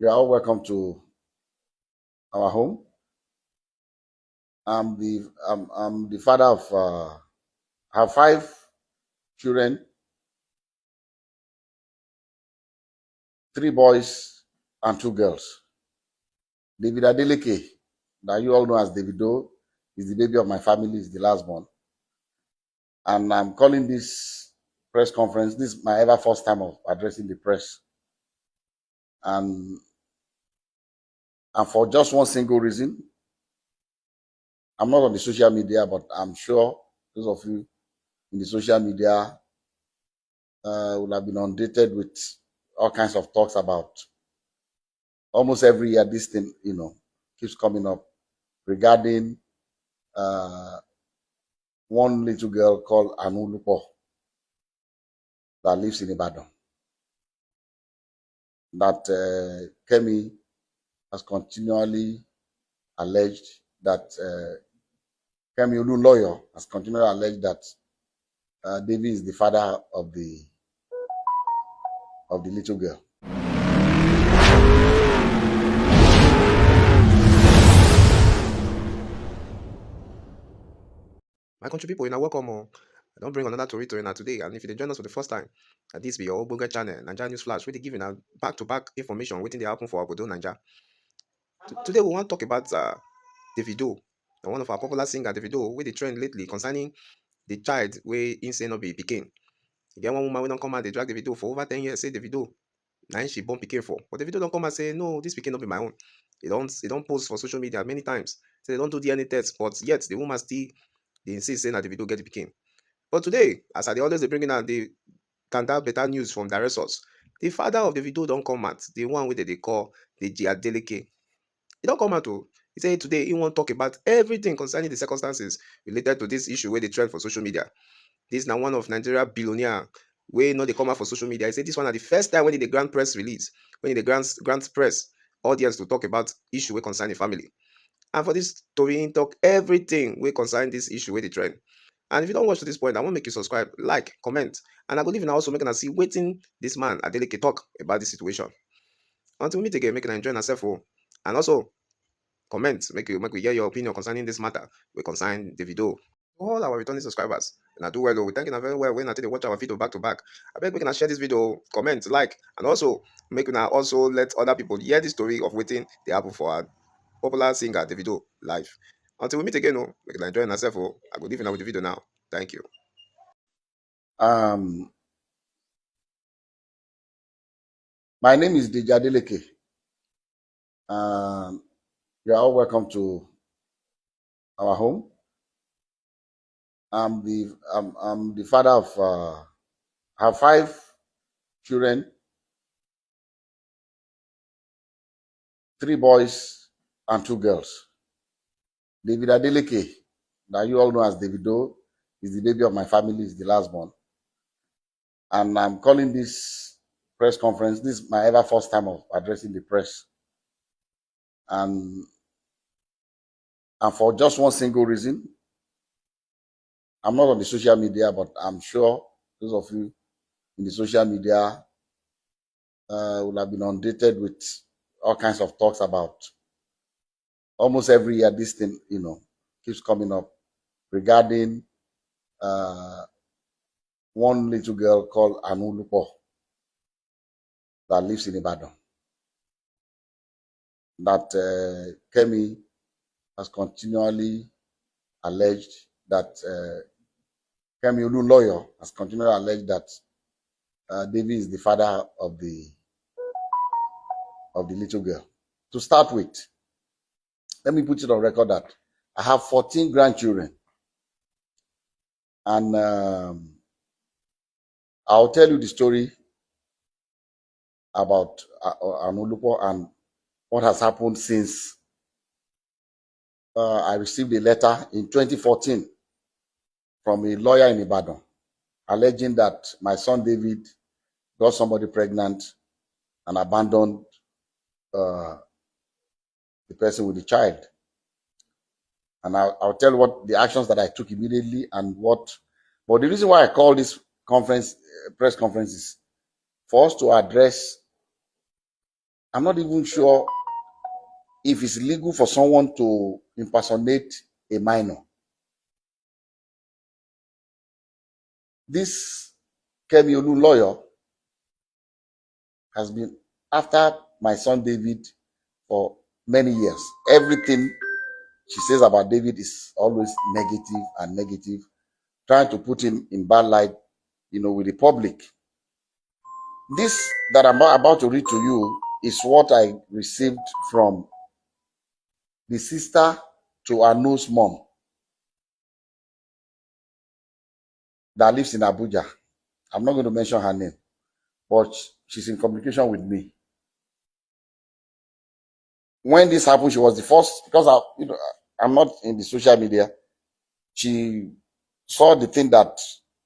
You are all welcome to our home. I'm the father of I have five children, three boys and two girls. David Adeleke, that you all know as Davido, is the baby of my family, is the last born. And I'm calling this press conference. This is my ever first time of addressing the press. And and for just one single reason. I'm not on the social media, but I'm sure those of you in the social media will have been inundated with all kinds of talks about almost every year. This thing, keeps coming up regarding uh, one little girl called Anulupo that lives in Ibadan. That Kemi has continually alleged that Kemi Olu lawyer has continually alleged that David is the father of the little girl. My country people, you know, welcome. I don't bring another story to you today. And if you join us for the first time, this be your Ogbonge channel, Nigeria News Flash, where they give you back-to-back information waiting they happen for Obodo Nigeria. Today we want to talk about Davido, one of our popular singer Davido, where the trend lately concerning the child where insane of be pikin. Again, one woman we don't come out, they drag Davido for over 10 years, say Davido, now she born pikin for. But Davido don't come and say, no, this pikin not be my own. They don't post for social media many times. So they don't do DNA tests, but yet the woman still they insist saying that Davido get the pikin. But today, as I dey always dey bring out the Kanda better news from direct source, the father of Davido don come out, the one wey dem dey call Deji Adeleke. He don come out o. He say today he wan talk about everything concerning the circumstances related to this issue wey dey trend for social media. Dis na one of Nigeria billionaire wey no dey come out for social media. He say dis one na the first time wey e dey grant press release, when e dey grant press audience to talk about issue wey concern im family. And for dis tori, im talk everything wey concern dis issue wey dey trend. And if you don watch to dis point, I wan make you subscribe, like, comment, and I go leave una also make una see wetin dis man Adeleke talk about dis situation. Until we meet again, make una enjoy unasef o. And also comment, make we hear your opinion concerning dis matter wey concern Davido. To all our returning subscribers, una do well o. We thank una very well wey una take dey watch our video back to back. Abeg make una share dis video, comment, like, and also make una also let other people hear dis story of wetin dey happen for our popular singer Davido live. Until we meet again o, make una enjoy unasef o. I go leave una with the video now. Thank you. My name is Deji Adeleke. You are all welcome to our home. I'm the father of I have five children, three boys and two girls. David Adeleke, that you all know as Davido, is the baby of my family, is the last born. And I'm calling this press conference. This is my ever first time of addressing the press. And for just one single reason. I'm not on the social media, but I'm sure those of you in the social media will have been inundated with all kinds of talks about almost every year. This thing, keeps coming up regarding one little girl called Anulupo that lives in Ibadan. That Kemi has continually alleged that Kemi Olu lawyer has continually alleged that David is the father of the little girl. To start with, let me put it on record that I have 14 grandchildren, and I'll tell you the story about Anulupo and what has happened since I received a letter in 2014 from a lawyer in Ibadan alleging that my son David got somebody pregnant and abandoned the person with the child. And I'll tell you what the actions that I took immediately and what. But the reason why I call this press conference is for us to address I'm not even sure if it's legal for someone to impersonate a minor. This Kemi Olu lawyer has been after my son David for many years. Everything she says about David is always negative and negative, trying to put him in bad light, with the public. This that I'm about to read to you is what I received from the sister to Anu's mom that lives in Abuja. I'm not going to mention her name, but she's in communication with me. When this happened, she was the first, because I'm not in the social media. She saw the thing that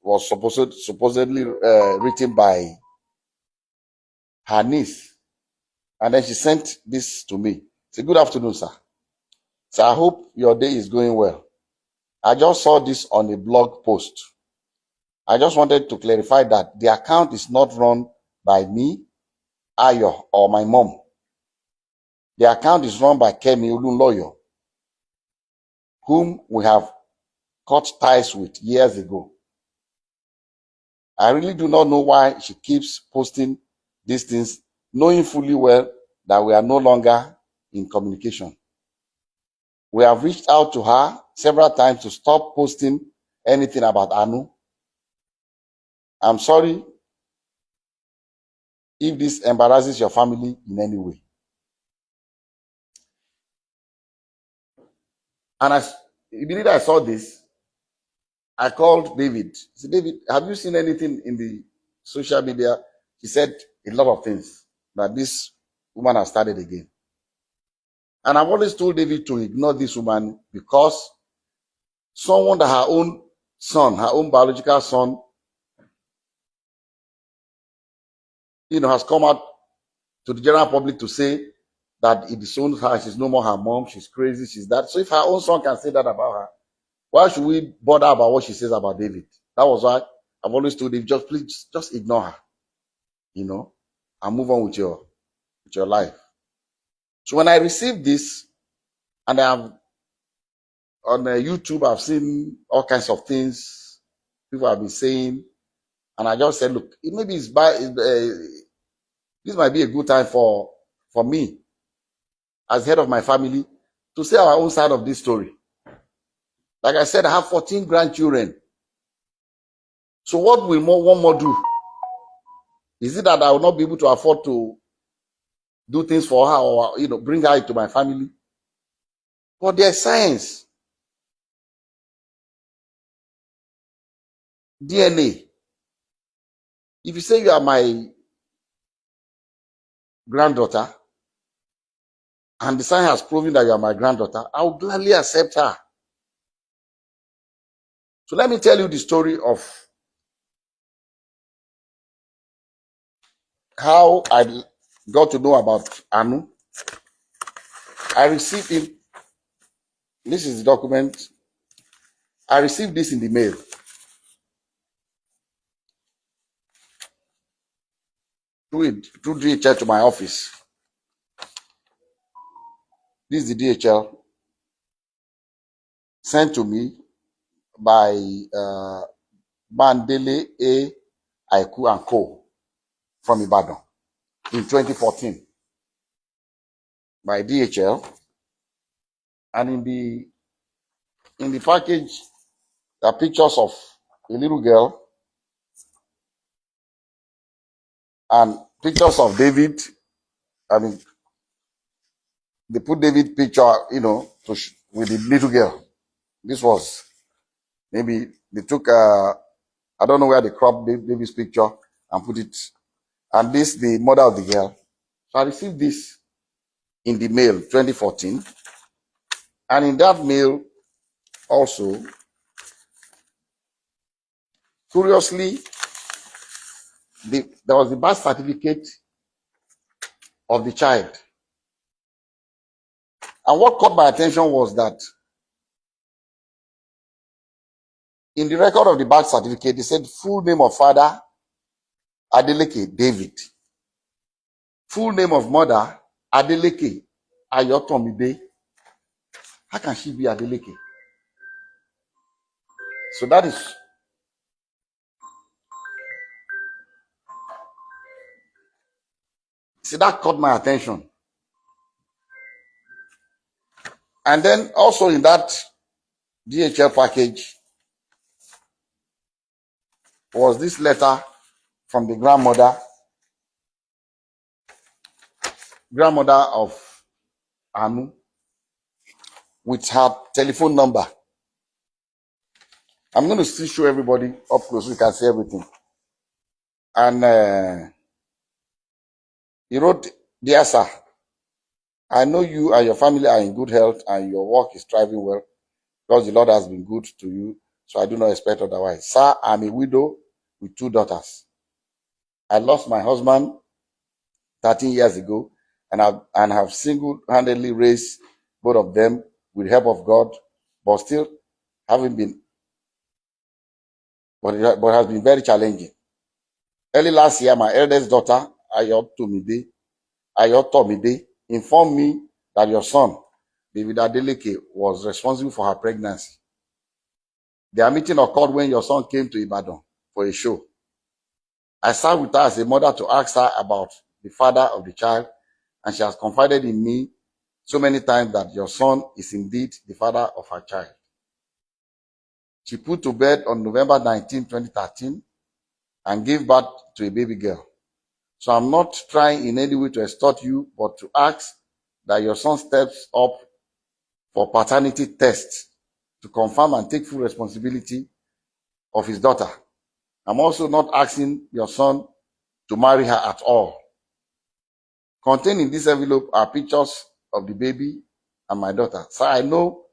was supposedly written by her niece, and then she sent this to me. Say, "Good afternoon, sir. So I hope your day is going well. I just saw this on a blog post. I just wanted to clarify that the account is not run by me, Ayo, or my mom. The account is run by Kemi Olunloyo, whom we have cut ties with years ago. I really do not know why she keeps posting these things, knowing fully well that we are no longer in communication. We have reached out to her several times to stop posting anything about Anu. I'm sorry if this embarrasses your family in any way." And immediately I saw this, I called David. I said, "David, have you seen anything in the social media?" He said a lot of things that this woman has started again. And I've always told David to ignore this woman, because someone that her own son, her own biological son, has come out to the general public to say that it disowns her, she's no more her mom, she's crazy, she's that. So if her own son can say that about her, why should we bother about what she says about David? That was why I've always told him, please just ignore her, and move on with your life. So when I received this, and I've on YouTube, I've seen all kinds of things people have been saying, and I just said, look, maybe this might be a good time for me, as head of my family, to say our own side of this story. Like I said, I have 14 grandchildren. So what will one more do? Is it that I will not be able to afford to do things for her, or bring her into my family? But there's science, DNA. If you say you are my granddaughter, and the science has proven that you are my granddaughter, I will gladly accept her. So let me tell you the story of how I got to know about Anu. I received him. This is the document. I received this in the mail. Through DHL to my office. This is the DHL sent to me by Bandele A. Aiku and Co. from Ibadan in 2014 by DHL. And in the package, there are pictures of a little girl and pictures of David. I mean, they put David picture, with the little girl. This was maybe they took, I don't know where they cropped David's picture and put it, and this the mother of the girl. So I received this in the mail 2014, and in that mail also, curiously, there was the birth certificate of the child. And what caught my attention was that in the record of the birth certificate, they said full name of father, Adeleke David. Full name of mother, Adeleke Ayotomide. How can she be Adeleke? So that caught my attention. And then also in that DHL package was this letter from the grandmother of Anu, with her telephone number. I'm going to still show everybody up close so you can see everything. And he wrote, "Dear sir, I know you and your family are in good health and your work is thriving well because the Lord has been good to you, so I do not expect otherwise. Sir, I'm a widow with 2 daughters. I lost my husband 13 years ago and have single-handedly raised both of them with help of God, but still having been, but has been very challenging. Early last year, my eldest daughter, Ayotomide, informed me that your son, Davido'S, was responsible for her pregnancy. Their meeting occurred when your son came to Ibadan for a show. I sat with her as a mother to ask her about the father of the child, and she has confided in me so many times that your son is indeed the father of her child. She put to bed on November 19, 2013, and gave birth to a baby girl. So I'm not trying in any way to extort you, but to ask that your son steps up for paternity tests to confirm and take full responsibility of his daughter. I'm also not asking your son to marry her at all. Contained in this envelope are pictures of the baby and my daughter. Sir, I know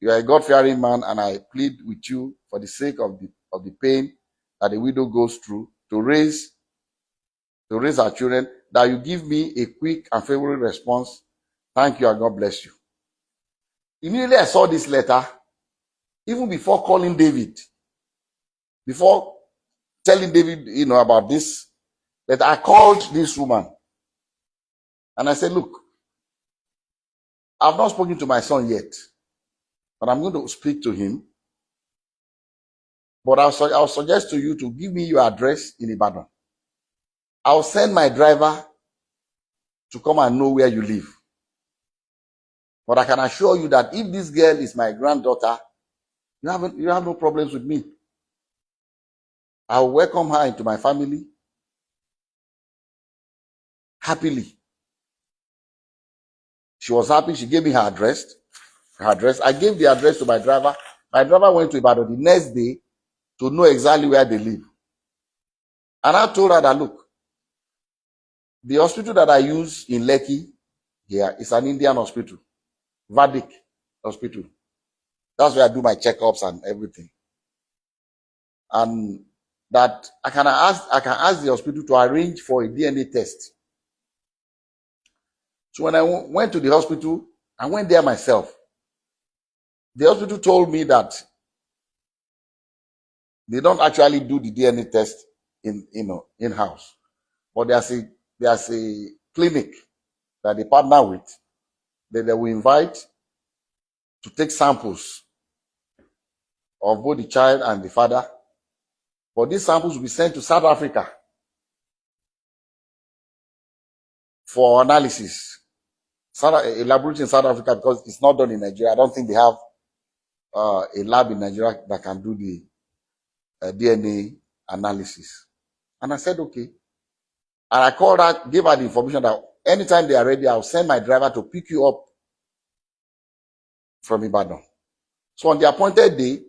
you are a God-fearing man, and I plead with you for the sake of the pain that a widow goes through to raise our children, that you give me a quick and favorable response. Thank you and God bless you." Immediately I saw this letter, even before calling David, before telling David, about this, that I called this woman and I said, "Look, I've not spoken to my son yet, but I'm going to speak to him. But I'll suggest to you to give me your address in Ibadan. I'll send my driver to come and know where you live. But I can assure you that if this girl is my granddaughter, you have no problems with me. I'll welcome her into my family happily." She was happy. She gave me her address. I gave the address to my driver. My driver went to Ibadan the next day to know exactly where they live. And I told her that, look, the hospital that I use in Lekki here is an Indian hospital, Vedic hospital. That's where I do my checkups and everything. And that I can ask the hospital to arrange for a DNA test. So when I went to the hospital, I went there myself. The hospital told me that they don't actually do the DNA test in-house, but there's a clinic that they partner with that they will invite to take samples of both the child and the father. But these samples will be sent to South Africa for analysis. A laboratory in South Africa, because it's not done in Nigeria. I don't think they have a lab in Nigeria that can do the DNA analysis. And I said, okay. And I called her, gave her the information that anytime they are ready, I'll send my driver to pick you up from Ibadan. So on the appointed day,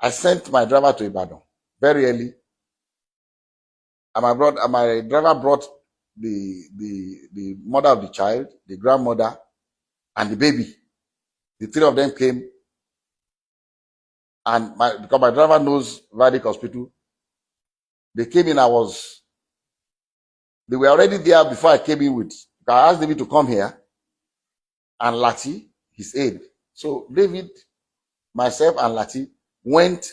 I sent my driver to Ibadan very early. And my driver brought the mother of the child, the grandmother, and the baby. The 3 of them came. And because my driver knows Vedic Hospital, they came in. They were already there before I came in with. I asked David to come here and Lati, his aide. So David, myself, and Lati went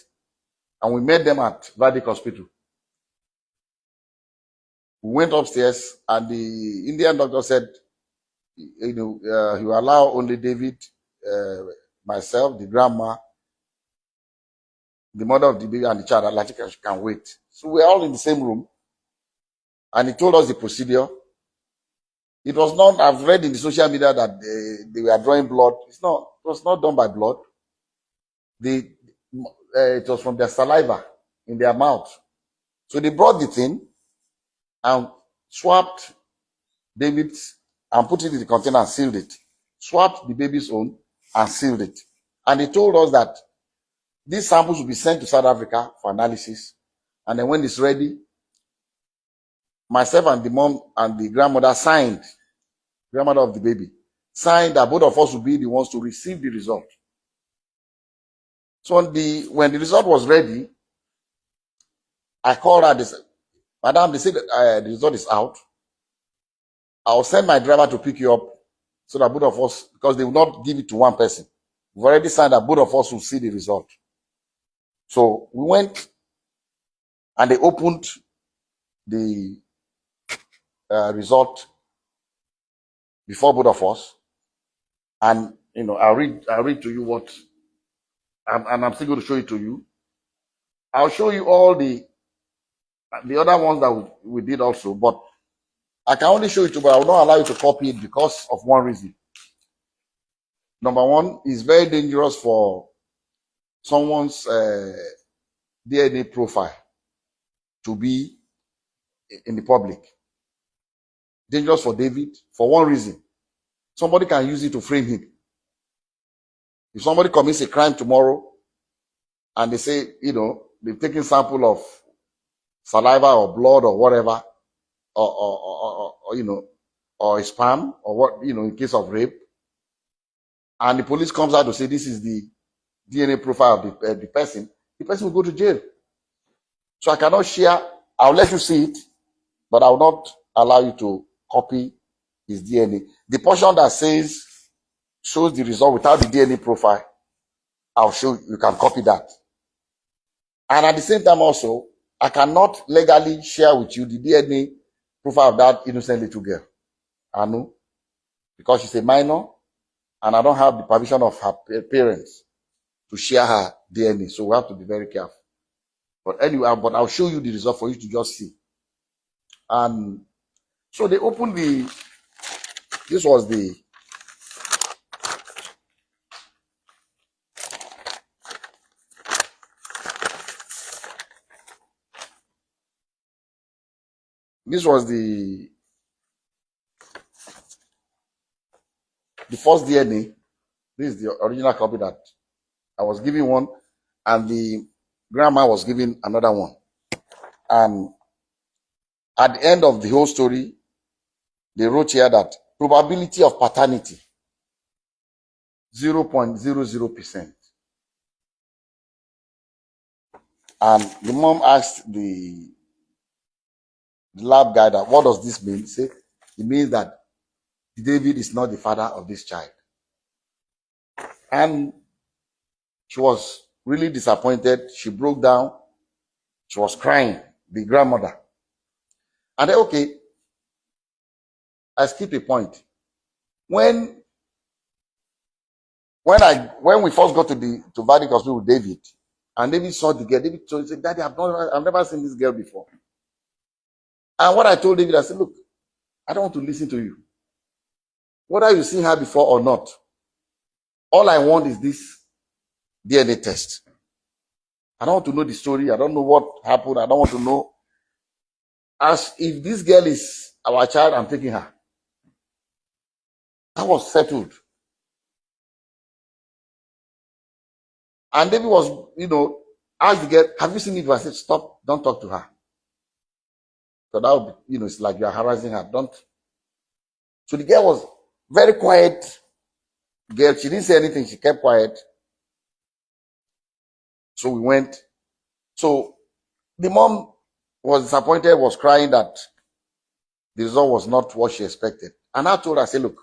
and we met them at Vedic Hospital. We went upstairs and the Indian doctor said, He will allow only David, uh, myself, the grandma, the mother of the baby, and the child. Adeleke can wait. So we're all in the same room, and he told us the procedure. It was not. I've read in the social media that they were drawing blood. It's not. It was not done by blood. It was from their saliva in their mouth. So they brought the thing and swapped David's and put it in the container and sealed it. Swapped the baby's own and sealed it. And they told us that these samples will be sent to South Africa for analysis. And then when it's ready, myself and the mom and the grandmother signed, grandmother of the baby, signed that both of us would be the ones to receive the result. So when the result was ready, I called her. They said, Madam, they said the result is out. I'll send my driver to pick you up so that both of us, because they will not give it to one person. We've already signed that both of us will see the result. So we went and they opened the result before both of us. And, I'll read to you what, and I'm still going to show it to you. I'll show you all the other ones that we did also, but I can only show it to you, but I will not allow you to copy it because of one reason. Number one, it's very dangerous for someone's DNA profile to be in the public. Dangerous for David for one reason. Somebody can use it to frame him. If somebody commits a crime tomorrow and they say, they've taken sample of saliva or blood or whatever, or a sperm or what, in case of rape, and the police comes out to say this is the DNA profile of the person will go to jail. So I cannot share. I'll let you see it, but I will not allow you to copy his DNA. The portion that shows the result without the DNA profile, I'll show you can copy that. And at the same time also, I cannot legally share with you the DNA profile of that innocent little girl, Anu, because she's a minor and I don't have the permission of her parents to share her DNA. So we have to be very careful. But anyway, I'll show you the result for you to just see. And so they opened this was the first DNA. This is the original copy that I was giving one, and the grandma was giving another one. And at the end of the whole story, they wrote here that probability of paternity 0.00%. And the mom asked the lab guy that, what does this mean? He said, it means that David is not the father of this child. And she was really disappointed. She broke down. She was crying, the grandmother. And then, okay, I skipped a point. When we first got to Vadic Hospital with David, and David saw the girl, David said, Daddy, I've never seen this girl before. And what I told David, I said, look, I don't want to listen to you. Whether you've seen her before or not, all I want is this DNA test. I don't want to know the story. I don't know what happened. I don't want to know. As if this girl is our child, I'm taking her. That was settled. And David was, asked the girl, have you seen it? I said, stop, don't talk to her. So that would be, it's like you're harassing her. Don't. So the girl was very quiet. Girl, she didn't say anything. She kept quiet. So we went. So the mom was disappointed, was crying that the result was not what she expected. And I told her, I said, look,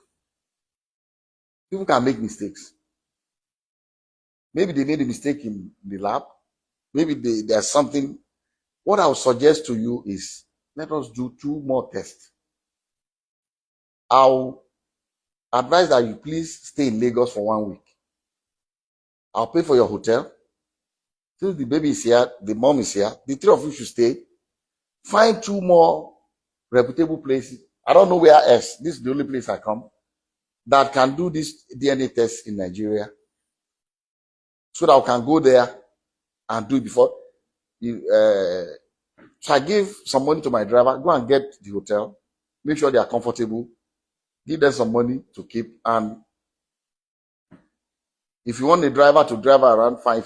people can make mistakes. Maybe they made a mistake in the lab. Maybe there's something. What I would suggest to you is let us do 2 more tests. I'll advise that you please stay in Lagos for 1 week. I'll pay for your hotel. Since the baby is here, the mom is here, the three of you should stay. Find 2 more reputable places. I don't know where else. This is the only place I come that can do this DNA test in Nigeria, so that I can go there and do it before. So I give some money to my driver. Go and get the hotel. Make sure they are comfortable. Give them some money to keep. And if you want the driver to drive around, fine.